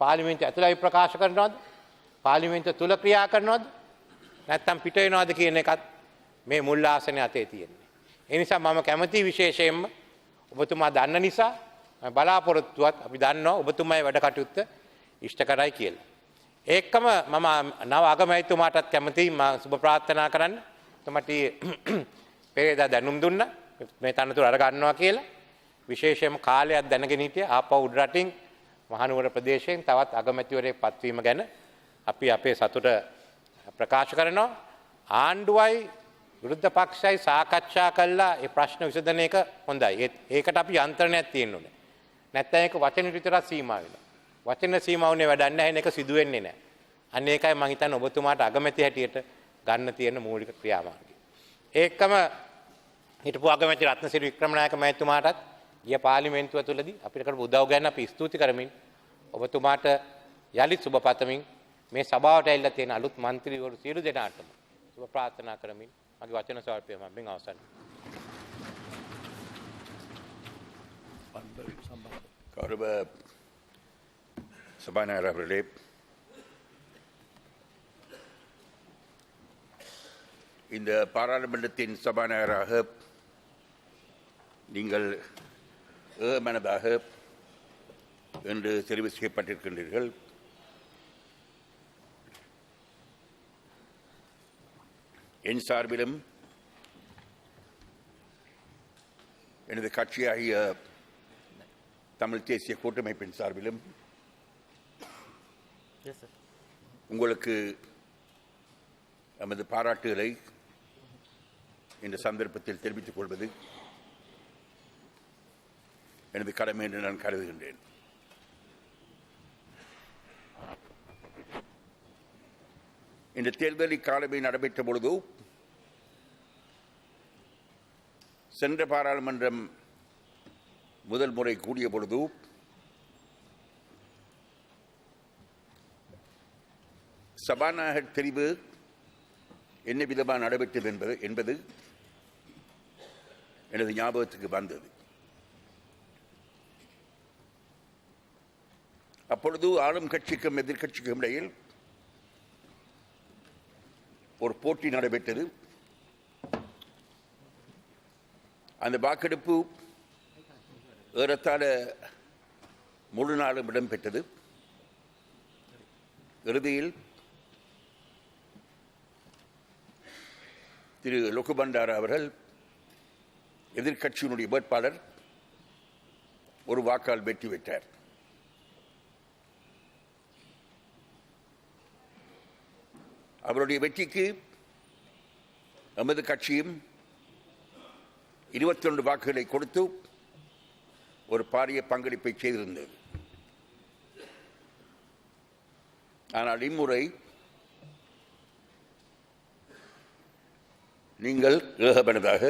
පාර්ලිමේන්තුව ඇතුළේ ප්‍රකාශ කරනවද? පාර්ලිමේන්තුව තුල ක්‍රියා කරනවද? නැත්නම් පිට වෙනවද කියන එකත් මේ මුල් ආසනයේ අතේ තියෙන්නේ. ඒ නිසා මම කැමැති විශේෂයෙන්ම ඔබතුමා දන්න නිසා බලාපොරොත්තුවත් අපි දන්නවා ඔබතුමාගේ වැඩ කටයුත්ත ඉෂ්ට කරයි කියලා. ඒකම මම නව අගමැතිතුමාටත් කැමැතියි මම සුබ ප්‍රාර්ථනා කරන්න. ඔබතුමාට පෙරේදා දැනුම් දුන්නා මේ තනතුර අර ගන්නවා කියලා. විශේෂයෙන්ම කාලයක් දැනගෙන හිටියා ආපහු උඩ රටින් මහනුවර ප්‍රදේශයෙන් තවත් අගමැතිවරයෙක් පත්වීම ගැන අපි අපේ සතුට ප්‍රකාශ කරනවා. ආණ්ඩුවයි විරුද්ධ පක්ෂයි සාකච්ඡා කළා ඒ ප්‍රශ්න විසඳන එක හොඳයි. ඒකට අපි යන්ත්‍රණයක් තියෙන්න ඕනේ. නැත්නම් ඒක වචන විතරක් සීමා වෙනවා. වචන සීමා වුණේ වැඩක් නැහැ නේ ඒක සිදු වෙන්නේ නැහැ. අන්න ඒකයි මම හිතන්නේ ඔබතුමාට අගමැති හැටියට ගන්න තියෙන මූලික ක්‍රියාමාර්ගය. ඒකම හිටපු අගමැති රත්නසිරි වික්‍රමනායක මහත්මයාටත් ගිය පාර්ලිමේන්තුව තුළදී අපිට කරපු උදව් ගැන අපි ස්තුති කරමින් ඔබතුමාට යලිත් සුබ පතමින් මේ සභාවට ඇවිල්ලා තියෙන අලුත් മന്ത്രിවරු සියලු දෙනාටම සුබ ප්‍රාර්ථනා කරමින් මගේ වචන ස්වල්පය මම අවසන්. கௌரவ சபாநாயகர் அவர்களே, இந்த பாராளுமன்றத்தின் சபாநாயகராக நீங்கள் ஏகமனதாக என்று தெரிவு செய்யப்பட்டிருக்கின்றீர்கள். என் சார்பிலும் எனது கட்சியாகிய தமிழ் தேசிய கூட்டமைப்பின் சார்பிலும் உங்களுக்கு நமது பாராட்டுகளை இந்த சந்தர்ப்பத்தில் தெரிவித்துக் கொள்வது எனது கடமை என்று நான் கருதுகின்றேன். இந்த தேர்தலில் காலமே நடைபெற்ற பொழுது சென்ற பாராளுமன்றம் முதல் முறை கூடிய பொழுது சபாநாயகர் தெரிவு என்ன விதமாக நடைபெற்றது என்பது எனது ஞாபகத்துக்கு வந்தது. அப்பொழுது ஆளும் கட்சிக்கும் எதிர்க்கட்சிக்கும் இடையில் ஒரு போட்டி நடைபெற்றது. அந்த வாக்கெடுப்பு ஏறத்தாழ முழு நாளும் இடம்பெற்றது. இறுதியில் திரு லொகுபண்டார அவர்கள் எதிர்க்கட்சியினுடைய வேட்பாளர் ஒரு வாக்கால் வெற்றி பெற்றார். அவருடைய வெற்றிக்கு நமது கட்சியும் 21 வாக்குகளை கொடுத்து ஒரு பாரிய பங்களிப்பை செய்திருந்தது. ஆனால் இம்முறை நீங்கள் ஏகமனதாக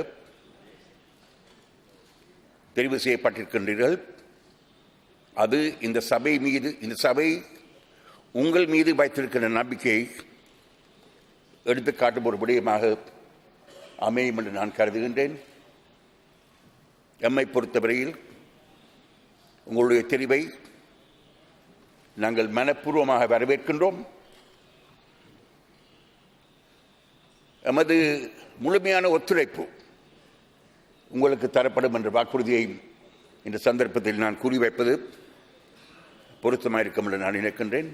தெரிவு செய்யப்பட்டிருக்கின்றீர்கள். அது இந்த சபை உங்கள் மீது வைத்திருக்கின்ற நம்பிக்கையை எடுத்துக்காட்டும் ஒரு விடயமாக அமையும் என்று நான் கருதுகின்றேன். எம்மை பொறுத்தவரையில் உங்களுடைய தெரிவை நாங்கள் மனப்பூர்வமாக வரவேற்கின்றோம். எமது முழுமையான ஒத்துழைப்பு உங்களுக்கு தரப்படும் என்ற வாக்குறுதியை இந்த சந்தர்ப்பத்தில் நான் குறிவைப்பது பொருத்தமாக இருக்கும் என்று நான் நினைக்கின்றேன்.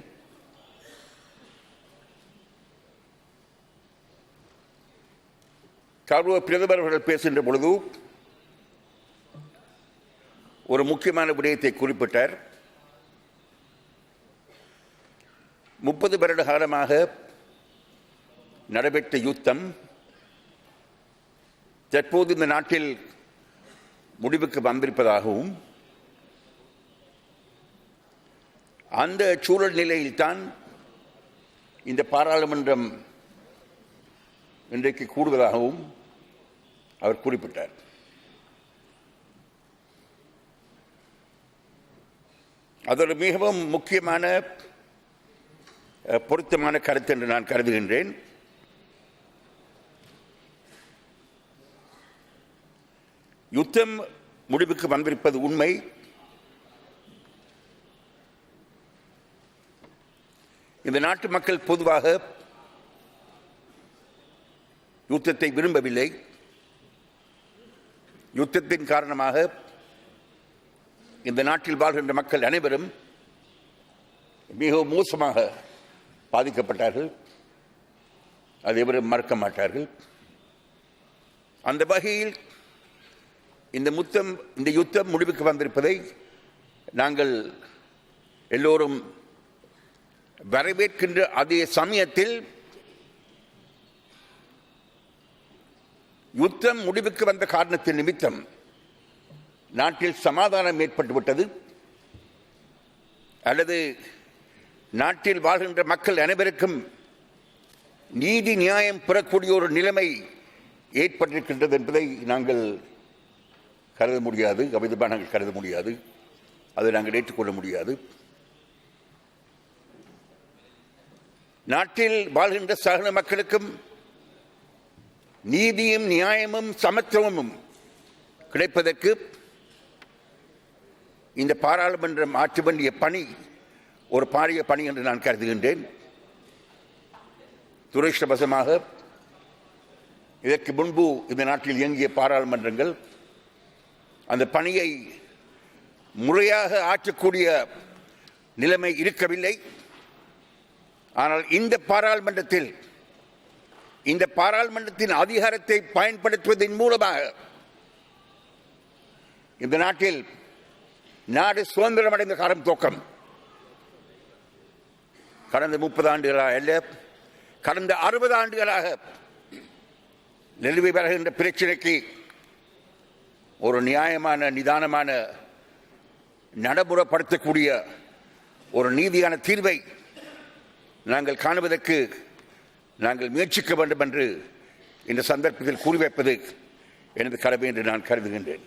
கௌரவ பிரதமர் அவர்கள் பேசுகின்ற பொழுது ஒரு முக்கியமான விடயத்தை குறிப்பிட்டார். 30 வருட காலமாக நடைபெற்ற யுத்தம் தற்போது இந்த நாட்டில் முடிவுக்கு வந்திருப்பதாகவும் அந்த சூழல் நிலையில்தான் இந்த பாராளுமன்றம் இன்றைக்கு கூடுவதாகவும் அவர் குறிப்பிட்டார். அது ஒரு மிகவும் முக்கியமான பொருத்தமான கருத்து என்று நான் கருதுகின்றேன். யுத்தம் முடிவுக்கு வந்திருப்பது உண்மை. இந்த நாட்டு மக்கள் பொதுவாக யுத்தத்தை விரும்பவில்லை. யுத்தத்தின் காரணமாக இந்த நாட்டில் வாழ்கின்ற மக்கள் அனைவரும் மிகவும் மோசமாக பாதிக்கப்பட்டார்கள். அதை எவரும் மறக்க மாட்டார்கள். அந்த வகையில் இந்த யுத்தம் முடிவுக்கு வந்திருப்பதை நாங்கள் எல்லோரும் வரவேற்கின்ற அதே சமயத்தில் யுத்தம் முடிவுக்கு வந்த காரணத்தின் நிமித்தம் நாட்டில் சமாதானம் ஏற்பட்டுவிட்டது அல்லது நாட்டில் வாழ்கின்ற மக்கள் அனைவருக்கும் நீதி நியாயம் பெறக்கூடிய ஒரு நிலைமை ஏற்பட்டிருக்கின்றது என்பதை நாங்கள் கருத முடியாது. அவ்விதமாக நாங்கள் கருத முடியாது. அதை நாங்கள் ஏற்றுக்கொள்ள முடியாது. நாட்டில் வாழ்கின்ற சகல மக்களுக்கும் நீதியும் நியாயமும் சமத்துவமும் கிடைப்பதற்கு இந்த பாராளுமன்றம் ஆற்ற வேண்டிய பணி ஒரு பாரிய பணி என்று நான் கருதுகின்றேன். துரதிர்ஷ்டவசமாக இதற்கு முன்பு இந்த நாட்டில் இயங்கிய பாராளுமன்றங்கள் அந்த பணியை முறையாக ஆற்றக்கூடிய நிலைமை இருக்கவில்லை. ஆனால் இந்த பாராளுமன்றத்தின் அதிகாரத்தை பயன்படுத்துவதன் மூலமாக இந்த நாட்டில் நாடு சுதந்திரமடைந்த காலம் துவக்கம் கடந்த 30 ஆண்டுகளாக அல்ல, கடந்த 60 ஆண்டுகளாக நிலவி வருகின்ற பிரச்சனைக்கு ஒரு நியாயமான நிதானமான நடைமுறைப்படுத்தக்கூடிய ஒரு நீதியான தீர்வை நாங்கள் காணுவதற்கு நாங்கள் முயற்சிக்க வேண்டும் என்று இந்த சந்தர்ப்பத்தில் கூறி வைப்பது எனது கடமை என்று நான் கருதுகின்றேன்.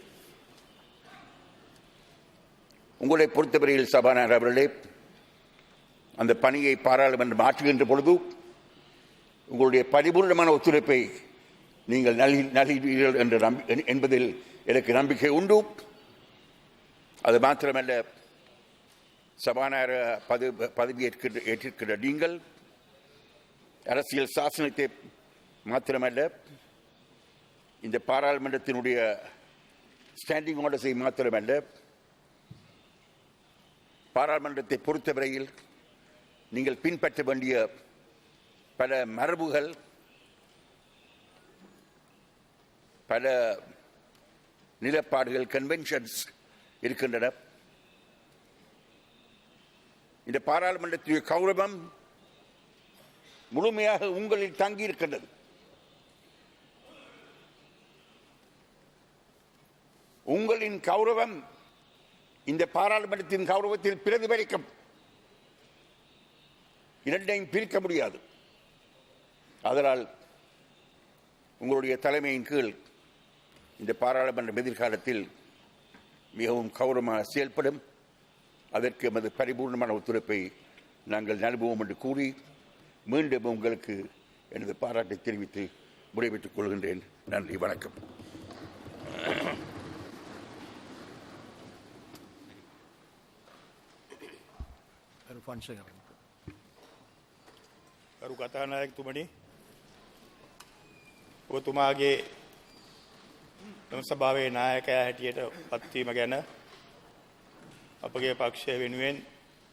உங்களை பொறுத்தவரையில் சபாநாயகர் அவர்களே, அந்த பணியை பாராளுமன்றம் ஆற்றுகின்ற பொழுது உங்களுடைய பரிபூர்ணமான ஒத்துழைப்பை நீங்கள் நல்கிறீர்கள் என்பதில் எனக்கு நம்பிக்கை உண்டு. அது மாத்திரமல்ல, சபாநாயகர் பதவி ஏற்றிருக்கிற நீங்கள் அரசியல் சாசனத்தை மாத்திரமல்ல, இந்த பாராளுமன்றத்தினுடைய ஸ்டாண்டிங் ஆர்டர்ஸை மாத்திரமல்ல, பாராளுமன்றத்தை பொறுத்தவரையில் நீங்கள் பின்பற்ற வேண்டிய பல மரபுகள், பல நிலப்பாடுகள், கன்வென்ஷன்ஸ் இருக்கின்றன. இந்த பாராளுமன்றத்துடைய கௌரவம் முழுமையாக உங்களில் தங்கி இருக்கின்றது. உங்களின் கௌரவம் இந்த பாராளுமன்றத்தின் கௌரவத்தில் பிரதிபலிக்கும். இரண்டையும் பிரிக்க முடியாது. அதனால் உங்களுடைய தலைமையின் கீழ் இந்த பாராளுமன்றம் எதிர்காலத்தில் மிகவும் கௌரவமாக செயல்படும். அதற்கு எமது பரிபூர்ணமான ஒத்துழைப்பை நாங்கள் நல்குவோம் என்று கூறி மீண்டும் உங்களுக்கு எனது பாராட்டை தெரிவித்து விடைபெற்றுக் கொள்கின்றேன். நன்றி, வணக்கம். කරු කතානායකතුමනි, ඔබතුමාගේ මෙම සභාවේ නායකයා හැටියට පත්වීම ගැන අපගේ පක්ෂය වෙනුවෙන්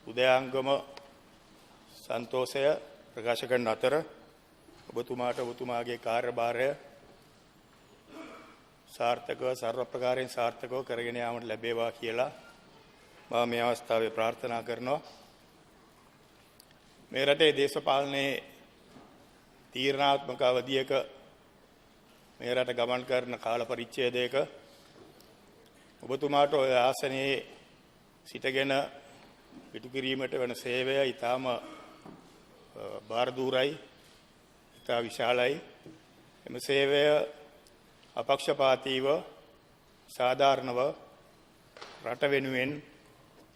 උදයාංගම සන්තෝෂය ප්‍රකාශ කරන අතර ඔබතුමාට ඔබතුමාගේ කාර්යභාරය සාර්ථකව සර්ව ප්‍රකාරයෙන් සාර්ථකව කරගෙන යාමට ලැබේවා කියලා මම මේ අවස්ථාවේ ප්‍රාර්ථනා කරනවා. මේ රටේ දේශපාලනයේ තීරණාත්මක අවධියක මේ රට ගමන් කරන කාල පරිච්ඡේදයක ඔබතුමාට ඔය ආසනයේ සිටගෙන පිටු කිරීමට වෙන සේවය ඊටාම බාරදූරයි, ඉතා විශාලයි. එම සේවය අපක්ෂපාතීව සාධාරණව රට වෙනුවෙන්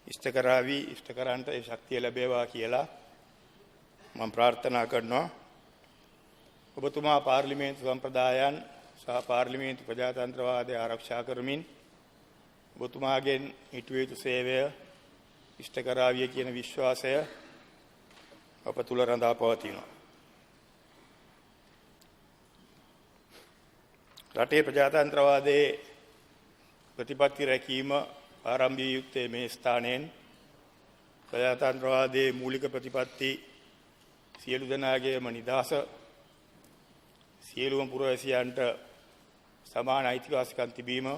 ඉෂ්ට කරાવી ඉෂ්ට කරන්නට ඒ ශක්තිය ලැබේවා කියලා මම ප්‍රාර්ථනා කරනවා. ඔබතුමා පාර්ලිමේන්තු සම්ප්‍රදායන් සහ පාර්ලිමේන්තු ප්‍රජාතන්ත්‍රවාදය ආරක්ෂා කරමින් ඔබතුමාගෙන් ඉටුව යුතු සේවය ඉෂ්ට කරાવી කියන විශ්වාසය අප තුළ රඳා පවතිනවා. රටේ ප්‍රජාතන්ත්‍රවාදයේ ප්‍රතිපත්ති රැකීම ආරම්භිය යුත්තේ මේ ස්ථානයෙන් ප්‍රජාතන්ත්‍රවාදයේ මූලික ප්‍රතිපත්ති සියලු දෙනාගේම නිදහස, සියලුම පුරවැසියන්ට සමාන අයිතිවාසිකම් තිබීම,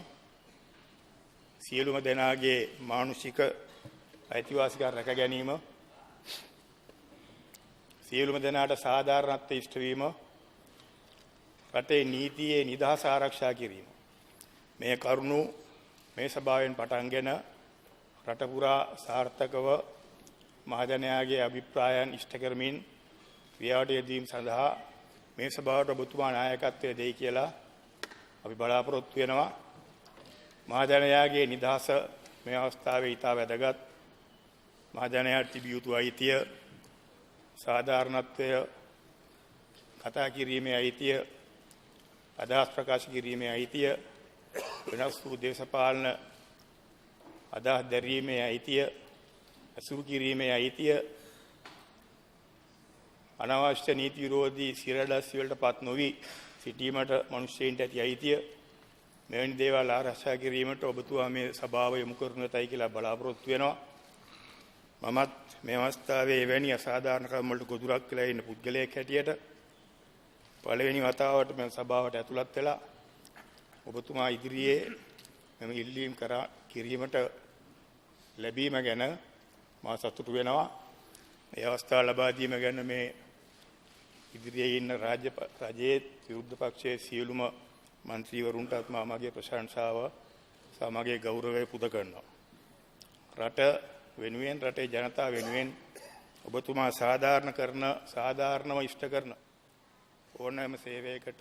සියලුම දෙනාගේ මානුෂික අයිතිවාසිකම් රැක ගැනීම, සියලුම දෙනාට සාධාරණත්වය ඉෂ්ට වීම, රටේ නීතියේ නිදහස ආරක්ෂා කිරීම. මේ කරුණු මේ සභාවෙන් පටන්ගෙන රට පුරා සාර්ථකව මහජනයාගේ අභිප්‍රායන් ඉෂ්ට කරමින් ක්‍රියාවට යෙදීම සඳහා මේ සභාවට ඔබතුමා නායකත්වය දෙයි කියලා අපි බලාපොරොත්තු වෙනවා. මහජනයාගේ නිදහස මේ අවස්ථාවේ ඉතා වැදගත්. මහජනයාට තිබිය යුතු අයිතිය, සාධාරණත්වය, කතා කිරීමේ අයිතිය, අදහස් ප්‍රකාශ කිරීමේ අයිතිය, වෙනස් වූ දේශපාලන අදහස් දැරීමේ අයිතිය, ඇසුරු කිරීමේ අයිතිය, අනවශ්‍ය නීති විරෝධී සිරදස් වලට පත් නොවි සිටීමට මිනිස්සුන්ට ඇති අයිතිය, මෙවැනි දේවල් ආරක්ෂා කිරීමට ඔබතුමා මේ සභාව යොමු කරනතයි කියලා බලාපොරොත්තු වෙනවා. මමත් මේ අවස්ථාවේ එවැනි අසාධාරණකම් වලට ගොදුරක් වෙලා ඉන්න පුද්ගලයෙක් හැටියට පළවෙනි වතාවට මේ සභාවට ඇතුළත් වෙලා ඔබතුමා ඉදිරියේ මම ඉල්ලීම් කිරීමට ලැබීම ගැන මා සතුටු වෙනවා. මේ අවස්ථාව ලබා දීම ගැන මේ ඉදිරියේ ඉන්න රජයේ විරුද්ධ පක්ෂයේ සියලුම මන්ත්‍රීවරුන්ටත් මගේ ප්‍රශංසාව සහ මගේ ගෞරවය පුද කරනවා. රට වෙනුවෙන්, රටේ ජනතාව වෙනුවෙන් ඔබතුමා සාධාරණව ඉෂ්ට කරන ඕනෑම සේවයකට,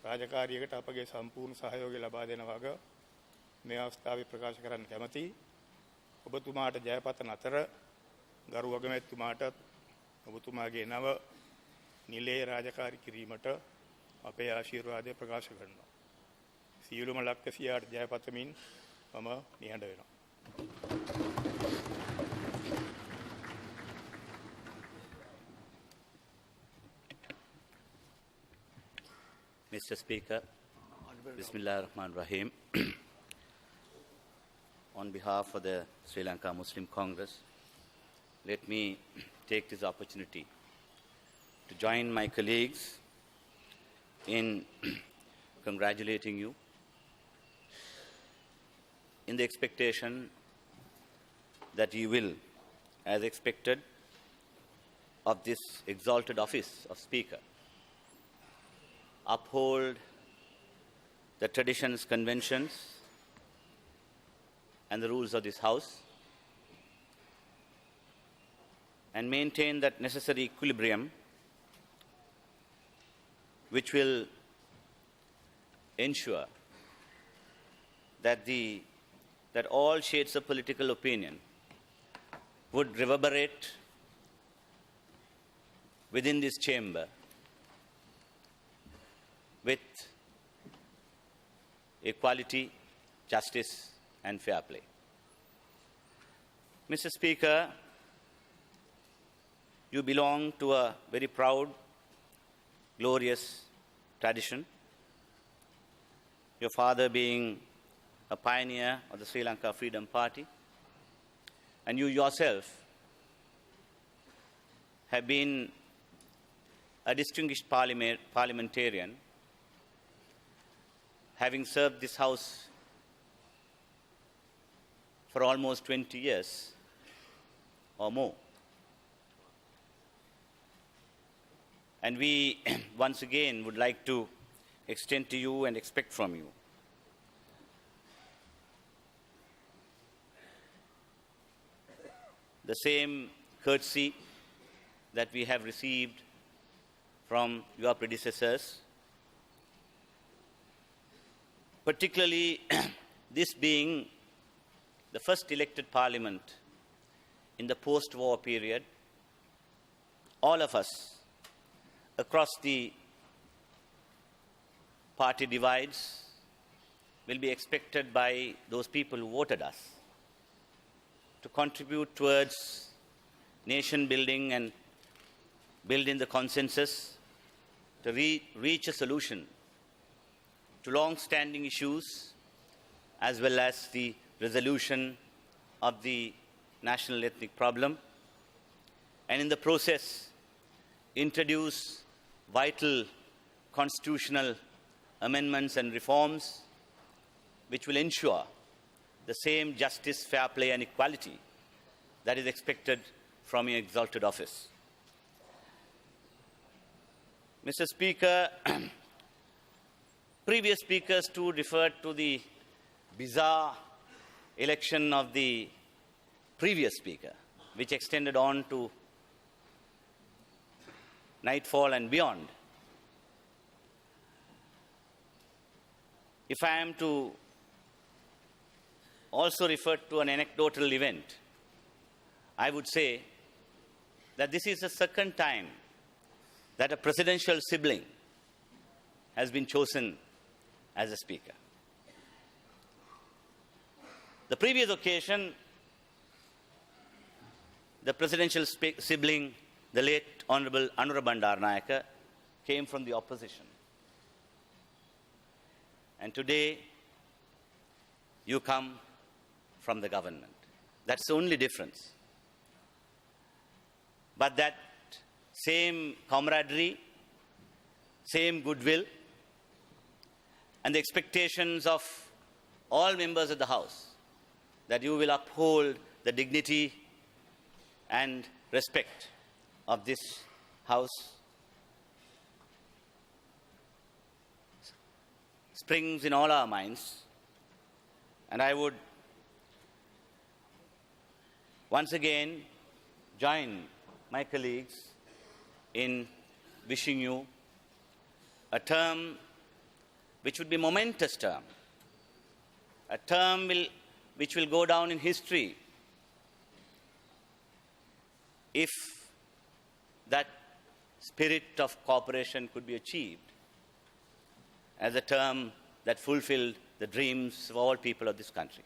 රාජකාරියකට අපගේ සම්පූර්ණ සහයෝගය ලබා දෙන වග මේ අවස්ථාවේ ප්‍රකාශ කරන්න කැමැතියි. ඔබතුමාට ජයපතන අතර ගරු අගමැතිතුමාටත් ඔබතුමාගේ නව නිලයේ රාජකාරී කිරීමට අපේ ආශිර්වාදය ප්‍රකාශ කරනවා. සියලුම ලක්කසියාට ජයපතමින් මම නිහඬ වෙනවා. Mr. Speaker, Bismillah ar-Rahman Rahim. On behalf of the Sri Lanka Muslim Congress, let me take this opportunity to join my colleagues in congratulating you in the expectation that you will, as expected, of this exalted office of Speaker, uphold the traditions, conventions, and the rules of this House, and maintain that necessary equilibrium which will ensure that all shades of political opinion would reverberate within this chamber with equality, justice, and fair play. Mr. Speaker, you belong to a very proud, glorious tradition. Your father being a pioneer of the Sri Lanka Freedom Party, and you yourself have been a distinguished parliamentarian, having served this House for almost 20 years or more. And we once again would like to extend to you and expect from you the same courtesy that we have received from your predecessors, particularly this being the first elected parliament in the post-war period. All of us across the party divides will be expected by those people who voted us to contribute towards nation building and build in the consensus to reach a solution to long-standing issues as well as the resolution of the national ethnic problem, and in the process introduce vital constitutional amendments and reforms which will ensure the same justice, fair play and equality that is expected from your exalted office. Mr. Speaker, previous speakers too referred to the bizarre election of the previous speaker, which extended on to nightfall and beyond. If I am to also refer to an anecdotal event, I would say that this is the second time that a presidential sibling has been chosen as a speaker. The previous occasion, the presidential sibling, the late Honorable Anura Bandaranaike, came from the opposition. And today, you come from the government. That's the only difference. But that same camaraderie, same goodwill, and the expectations of all members of the House that you will uphold the dignity and respect of this House springs in all our minds. And I would once again join my colleagues in wishing you a term which would be a momentous term, a term which will go down in history if that spirit of cooperation could be achieved as a term that fulfilled the dreams of all people of this country.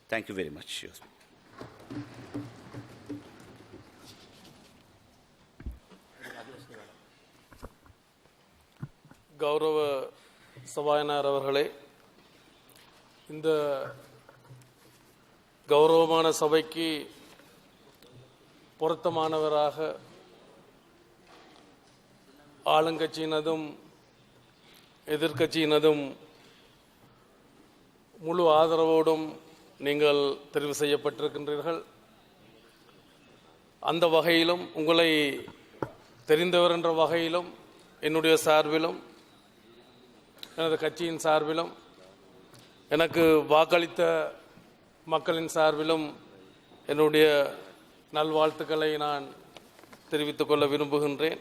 Thank you very much. கௌரவ சபாநாயகர் அவர்களே, இந்த கௌரவமான சபைக்கு பொருத்தமானவராக ஆளுங்கட்சியினதும் எதிர்க்கட்சியினதும் முழு ஆதரவோடும் நீங்கள் தெரிவு செய்யப்பட்டிருக்கின்றீர்கள். அந்த வகையிலும் உங்களை தெரிந்தவர் என்ற வகையிலும் என்னுடைய சார்பிலும் எனது கட்சியின் சார்பிலும் எனக்கு வாக்களித்த மக்களின் சார்பிலும் என்னுடைய நல்வாழ்த்துக்களை நான் தெரிவித்துக் கொள்ள விரும்புகின்றேன்.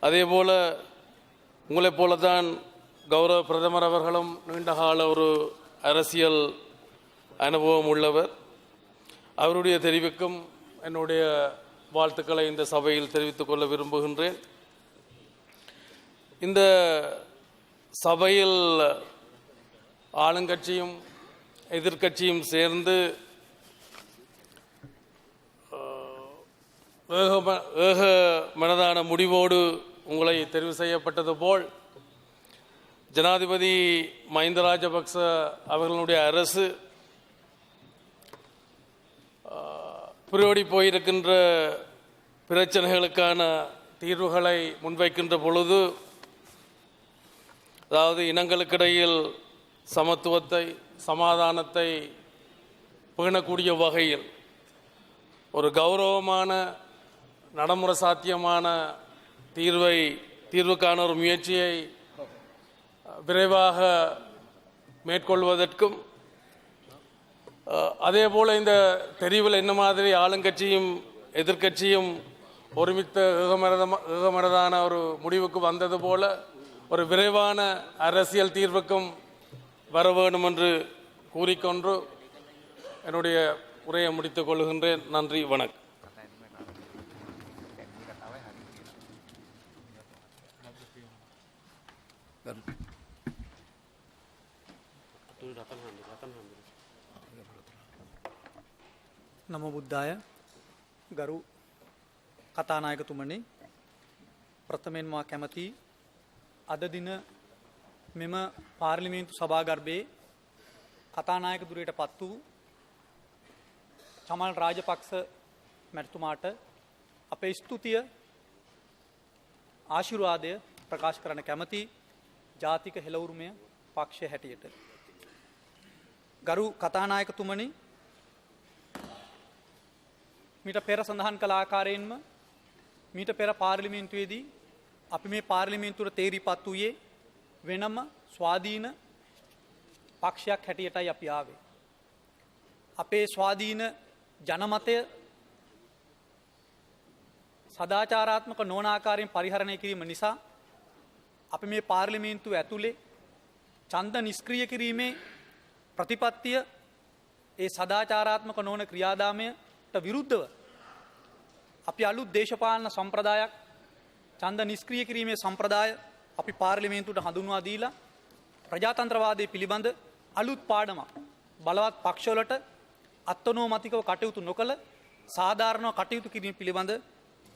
அதேபோல உங்களைப் போலதான் கௌரவ பிரதமர் அவர்களும் நீண்டகால ஒரு அரசியல் அனுபவம் உள்ளவர். அவருடைய தெரிவுக்கும் என்னுடைய வாழ்த்துக்களை இந்த சபையில் தெரிவித்துக் கொள்ள விரும்புகின்றேன். இந்த சபையில் ஆளுங்கட்சியும் எதிர்க்கட்சியும் சேர்ந்து ஏக மனதான முடிவோடு உங்களை தெரிவு செய்யப்பட்டது போல் ஜனாதிபதி மஹிந்த ராஜபக்ச அவர்களுடைய அரசு புரோடி போயிருக்கின்ற பிரச்சனைகளுக்கான தீர்வுகளை முன்வைக்கின்ற பொழுது, அதாவது இனங்களுக்கிடையில் சமத்துவத்தை சமாதானத்தை பேணக்கூடிய வகையில் ஒரு கௌரவமான நடைமுறை சாத்தியமான தீர்வுக்கான ஒரு முயற்சியை விரைவாக மேற்கொள்வதற்கும், அதேபோல் இந்த தெரிவில் என்ன மாதிரி ஆளுங்கட்சியும் எதிர்க்கட்சியும் ஒருமித்த ஏகமனதான ஒரு முடிவுக்கு வந்தது போல ஒரு விரைவான அரசியல் தீர்வுக்கும் வர வேண்டும் என்று கூறிக்கொண்டு என்னுடைய உரையை முடித்துக் கொள்கின்றேன். நன்றி, வணக்கம். නම බුද්ධාය ගරු කතානායකතුමනි, ප්‍රථමයෙන්ම කැමති අද දින මෙම පාර්ලිමේන්තු සභාගර්භයේ කතානායක දුරයට පත් වූ චමල් රාජපක්ෂ මැතිතුමාට අපේ ස්තුතිය ආශිර්වාදය ප්‍රකාශ කරන්න කැමති ජාතික හෙළවුරුමය පක්ෂය හැටියට. ගරු කතානායකතුමනි, මීට පෙර සඳහන් කළ ආකාරයෙන්ම මීට පෙර පාර්ලිමේන්තුවේදී අපි මේ පාර්ලිමේන්තුවට තේරීපත් වූයේ වෙනම ස්වාධීන පක්ෂයක් හැටියටයි අපි ආවේ. අපේ ස්වාධීන ජනමතය සදාචාරාත්මක නොවන ආකාරයෙන් පරිහරණය කිරීම නිසා අපි මේ පාර්ලිමේන්තුව ඇතුලේ ඡන්ද නිෂ්ක්‍රීය කිරීමේ ප්‍රතිපත්තිය ඒ සදාචාරාත්මක නොවන ක්‍රියාදාමයට විරුද්ධව අපි අලුත් දේශපාලන සම්ප්‍රදායක් ඡන්ද නිෂ්ක්‍රීය කිරීමේ සම්ප්‍රදාය අපි පාර්ලිමේන්තුවට හඳුන්වා දීලා ප්‍රජාතන්ත්‍රවාදයේ පිළිබඳ අලුත් පාඩමක් බලවත් පක්ෂවලට අත්නෝමතිකව කටයුතු නොකළ සාධාරණව කටයුතු කිරීම පිළිබඳ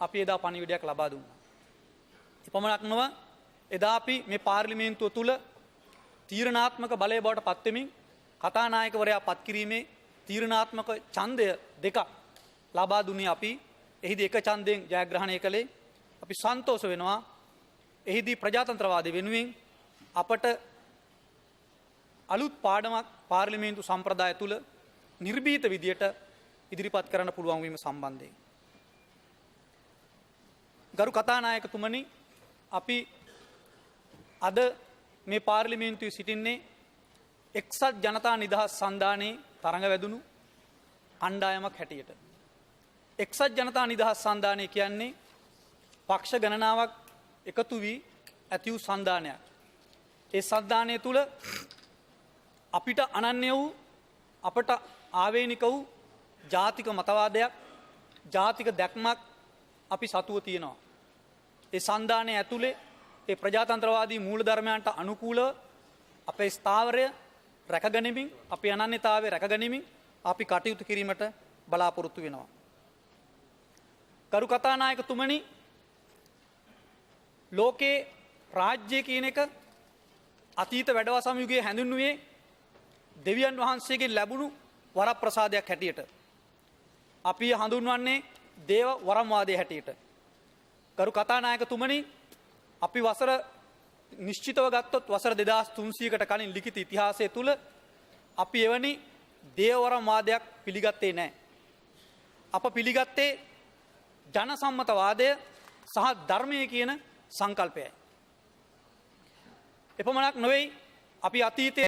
අපි එදා පණිවිඩයක් ලබා දුන්නා. එපමණක් නොව එදා අපි මේ පාර්ලිමේන්තුව තුල තීරණාත්මක බලය බවට පත් වෙමින් කතානායකවරයා පත් කිරීමේ තීරණාත්මක ඡන්දය දෙකක් ලබා දුන්නේ අපි. එහිදී එක ඡන්දයෙන් ජයග්‍රහණය කළේ. අපි සන්තෝෂ වෙනවා. එහිදී ප්‍රජාතන්ත්‍රවාදී වෙනුවෙන් අපට අලුත් පාඩමක් පාර්ලිමේන්තු සම්ප්‍රදාය තුල නිර්භීත විදියට ඉදිරිපත් කරන්න පුළුවන් වීම සම්බන්ධයෙන්. ගරු කතානායකතුමනි, අපි අද මේ පාර්ලිමේන්තුවේ සිටින්නේ එක්සත් ජනතා නිදහස් සන්ධානයේ තරඟ වැදුණු කණ්ඩායමක් හැටියට. එක්සත් ජනතා නිදහස් සන්ධානය කියන්නේ පක්ෂ ගණනාවක් එකතු වී ඇති වූ සන්ධානයක්. ඒ සන්ධානය තුල අපිට අනන්‍ය වූ අපට ආවේනික වූ ජාතික මතවාදයක්, ජාතික දැක්මක් අපි සතුව තියෙනවා. ඒ සන්ධානය ඇතුලේ ඒ ප්‍රජාතන්ත්‍රවාදී මූලධර්මයන්ට අනුකූලව අපේ ස්ථාවරය රැකගනිමින්, අපේ අනන්‍යතාවය රැකගනිමින් අපි කටයුතු කිරීමට බලාපොරොත්තු වෙනවා. ගරු කතානායකතුමනි, ලෝකේ රාජ්‍ය කියන එක අතීත වැඩවසම් යුගයේ හැඳින්වුවේ දෙවියන් වහන්සේගෙන් ලැබුණු වරප්‍රසාදයක් හැටියට. අපි හඳුන්වන්නේ දේව වරම්වාදයේ හැටියට. ගරු කතානායකතුමනි, අපි වසර නිශ්චිතව ගත්තොත් වසර 2300කට කලින් ලිඛිත ඉතිහාසය තුල අපි එවැනි දේව වරම්වාදයක් පිළිගත්තේ නැහැ. අප පිළිගත්තේ ජන සම්මතවාදය සහ ධර්මය කියන සංකල්පයයි. එපමණක් නොවේ අපි අතීතයේ